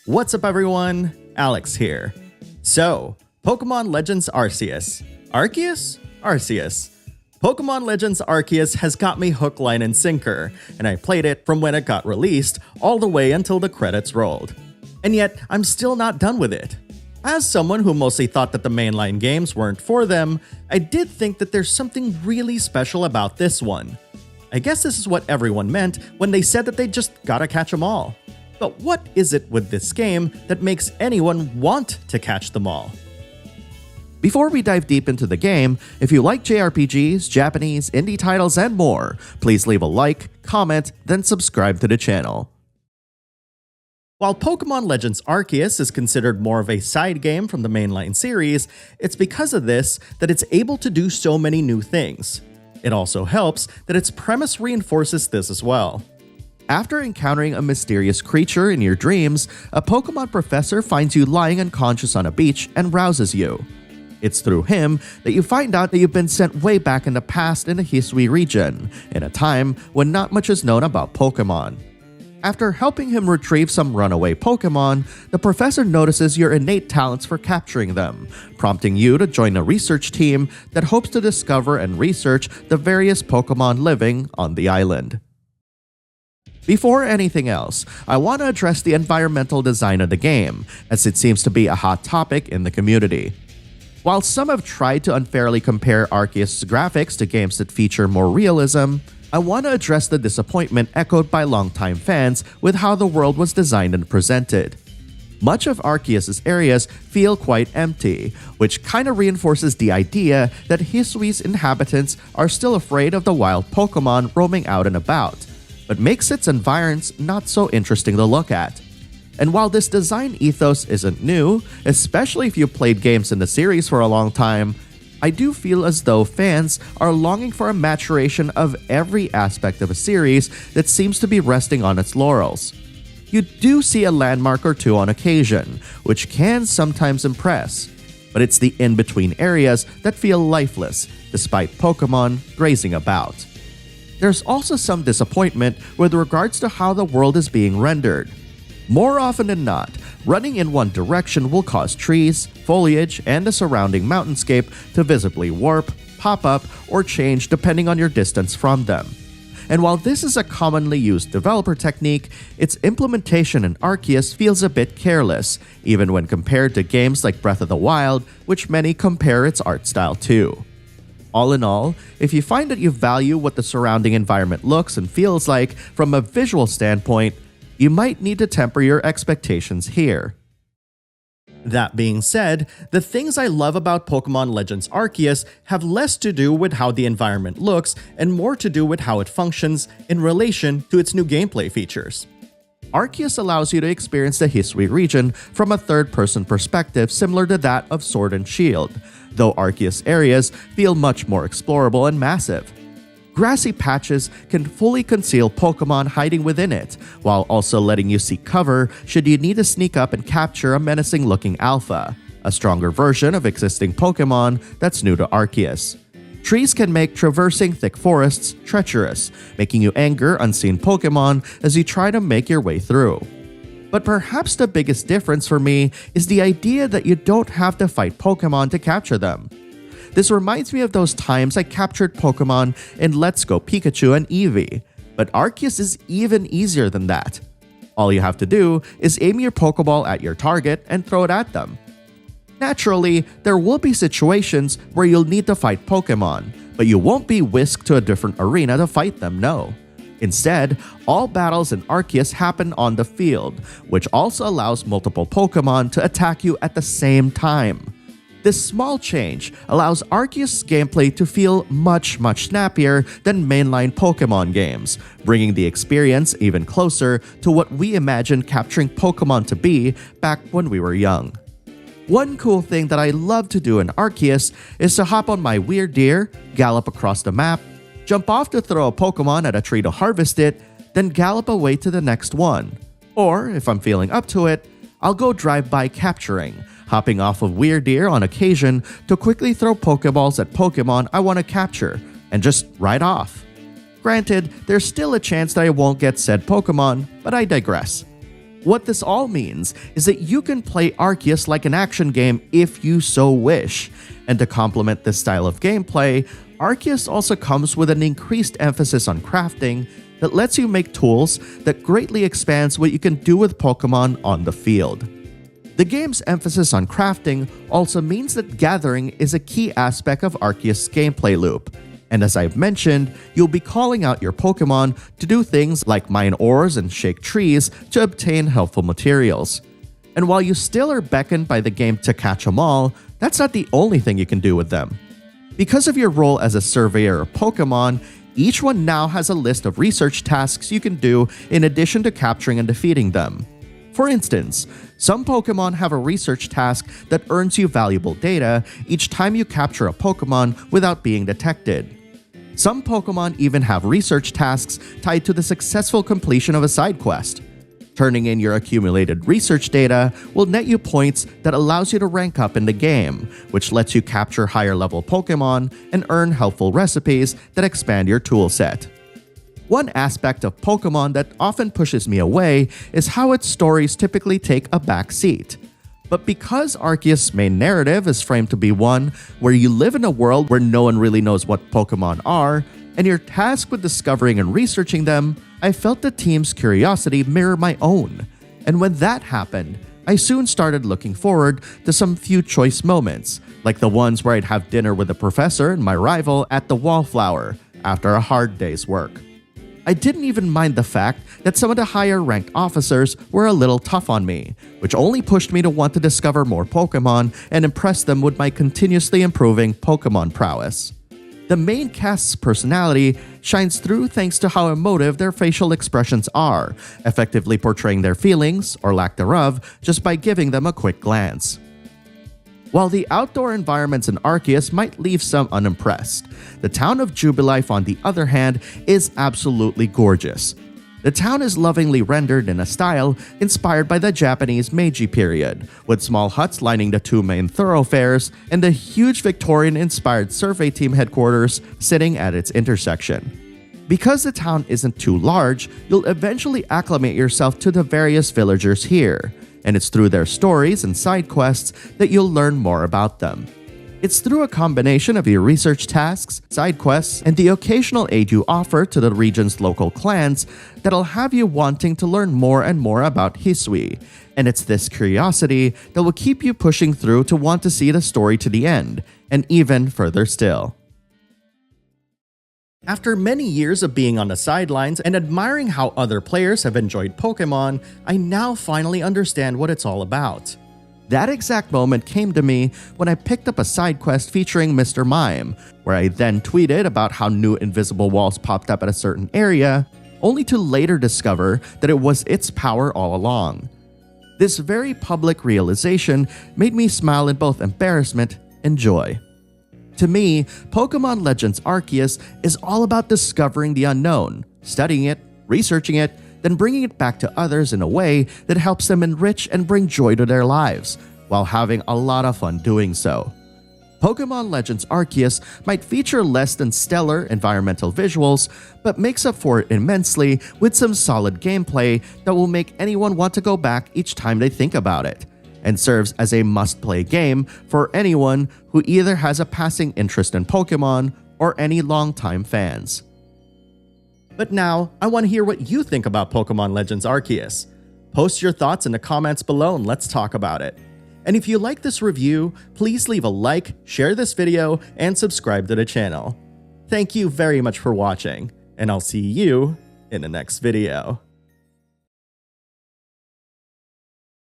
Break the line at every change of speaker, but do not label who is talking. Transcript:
What's up everyone? Alex here. So, Pokemon Legends Arceus. Arceus? Arceus. Pokemon Legends Arceus has got me hook, line, and sinker, and I played it from when it got released all the way until the credits rolled. And yet, I'm still not done with it. As someone who mostly thought that the mainline games weren't for them, I did think that there's something really special about this one. I guess this is what everyone meant when they said that they just gotta catch them all. But what is it with this game that makes anyone want to catch them all?
Before we dive deep into the game, if you like JRPGs, Japanese, indie titles, and more, please leave a like, comment, then subscribe to the channel.
While Pokemon Legends Arceus is considered more of a side game from the mainline series, it's because of this that it's able to do so many new things. It also helps that its premise reinforces this as well.
After encountering a mysterious creature in your dreams, a Pokemon professor finds you lying unconscious on a beach and rouses you. It's through him that you find out that you've been sent way back in the past in the Hisui region, in a time when not much is known about Pokemon. After helping him retrieve some runaway Pokemon, the professor notices your innate talents for capturing them, prompting you to join a research team that hopes to discover and research the various Pokemon living on the island. Before anything else, I want to address the environmental design of the game, as it seems to be a hot topic in the community. While some have tried to unfairly compare Arceus' graphics to games that feature more realism, I want to address the disappointment echoed by longtime fans with how the world was designed and presented. Much of Arceus' areas feel quite empty, which kinda reinforces the idea that Hisui's inhabitants are still afraid of the wild Pokemon roaming out and about, but makes its environs not so interesting to look at. And while this design ethos isn't new, especially if you played games in the series for a long time, I do feel as though fans are longing for a maturation of every aspect of a series that seems to be resting on its laurels. You do see a landmark or two on occasion, which can sometimes impress, but it's the in-between areas that feel lifeless, despite Pokemon grazing about. There's also some disappointment with regards to how the world is being rendered. More often than not, running in one direction will cause trees, foliage, and the surrounding mountainscape to visibly warp, pop up, or change depending on your distance from them. And while this is a commonly used developer technique, its implementation in Arceus feels a bit careless, even when compared to games like Breath of the Wild, which many compare its art style to. All in all, if you find that you value what the surrounding environment looks and feels like from a visual standpoint, you might need to temper your expectations here.
That being said, the things I love about Pokemon Legends Arceus have less to do with how the environment looks and more to do with how it functions in relation to its new gameplay features.
Arceus allows you to experience the Hisui region from a third-person perspective similar to that of Sword and Shield, though Arceus areas feel much more explorable and massive. Grassy patches can fully conceal Pokemon hiding within it, while also letting you seek cover should you need to sneak up and capture a menacing-looking alpha, a stronger version of existing Pokemon that's new to Arceus. Trees can make traversing thick forests treacherous, making you anger unseen Pokemon as you try to make your way through. But perhaps the biggest difference for me is the idea that you don't have to fight Pokemon to capture them. This reminds me of those times I captured Pokemon in Let's Go Pikachu and Eevee, but Arceus is even easier than that. All you have to do is aim your Pokeball at your target and throw it at them. Naturally, there will be situations where you'll need to fight Pokemon, but you won't be whisked to a different arena to fight them, no. Instead, all battles in Arceus happen on the field, which also allows multiple Pokemon to attack you at the same time. This small change allows Arceus' gameplay to feel much snappier than mainline Pokemon games, bringing the experience even closer to what we imagined capturing Pokemon to be back when we were young. One cool thing that I love to do in Arceus is to hop on my weird deer, gallop across the map, jump off to throw a Pokemon at a tree to harvest it, then gallop away to the next one. Or, if I'm feeling up to it, I'll go drive-by capturing, hopping off of weird deer on occasion to quickly throw Pokeballs at Pokemon I want to capture, and just ride off. Granted, there's still a chance that I won't get said Pokemon, but I digress. What this all means is that you can play Arceus like an action game if you so wish. And to complement this style of gameplay, Arceus also comes with an increased emphasis on crafting that lets you make tools that greatly expands what you can do with Pokemon on the field. The game's emphasis on crafting also means that gathering is a key aspect of Arceus' gameplay loop. And as I've mentioned, you'll be calling out your Pokemon to do things like mine ores and shake trees to obtain helpful materials. And while you still are beckoned by the game to catch them all, that's not the only thing you can do with them. Because of your role as a surveyor of Pokemon, each one now has a list of research tasks you can do in addition to capturing and defeating them. For instance, some Pokemon have a research task that earns you valuable data each time you capture a Pokemon without being detected. Some Pokemon even have research tasks tied to the successful completion of a side quest. Turning in your accumulated research data will net you points that allows you to rank up in the game, which lets you capture higher level Pokemon and earn helpful recipes that expand your toolset. One aspect of Pokemon that often pushes me away is how its stories typically take a back seat. But because Arceus' main narrative is framed to be one where you live in a world where no one really knows what Pokemon are, and you're tasked with discovering and researching them, I felt the team's curiosity mirror my own. And when that happened, I soon started looking forward to some few choice moments, like the ones where I'd have dinner with the professor and my rival at the Wallflower after a hard day's work. I didn't even mind the fact that some of the higher ranked officers were a little tough on me, which only pushed me to want to discover more Pokemon and impress them with my continuously improving Pokemon prowess. The main cast's personality shines through thanks to how emotive their facial expressions are, effectively portraying their feelings, or lack thereof, just by giving them a quick glance. While the outdoor environments in Arceus might leave some unimpressed, the town of Jubilife, on the other hand, is absolutely gorgeous. The town is lovingly rendered in a style inspired by the Japanese Meiji period, with small huts lining the two main thoroughfares and the huge Victorian-inspired survey team headquarters sitting at its intersection. Because the town isn't too large, you'll eventually acclimate yourself to the various villagers here, and it's through their stories and side quests that you'll learn more about them. It's through a combination of your research tasks, side quests, and the occasional aid you offer to the region's local clans that'll have you wanting to learn more and more about Hisui, and it's this curiosity that will keep you pushing through to want to see the story to the end, and even further still.
After many years of being on the sidelines and admiring how other players have enjoyed Pokemon, I now finally understand what it's all about.
That exact moment came to me when I picked up a side quest featuring Mr. Mime, where I then tweeted about how new invisible walls popped up at a certain area, only to later discover that it was its power all along. This very public realization made me smile in both embarrassment and joy. To me, Pokemon Legends Arceus is all about discovering the unknown, studying it, researching it, then bringing it back to others in a way that helps them enrich and bring joy to their lives, while having a lot of fun doing so. Pokemon Legends Arceus might feature less than stellar environmental visuals, but makes up for it immensely with some solid gameplay that will make anyone want to go back each time they think about it, and serves as a must-play game for anyone who either has a passing interest in Pokemon or any longtime fans.
But now, I want to hear what you think about Pokemon Legends Arceus. Post your thoughts in the comments below and let's talk about it. And if you like this review, please leave a like, share this video, and subscribe to the channel. Thank you very much for watching, and I'll see you in the next video.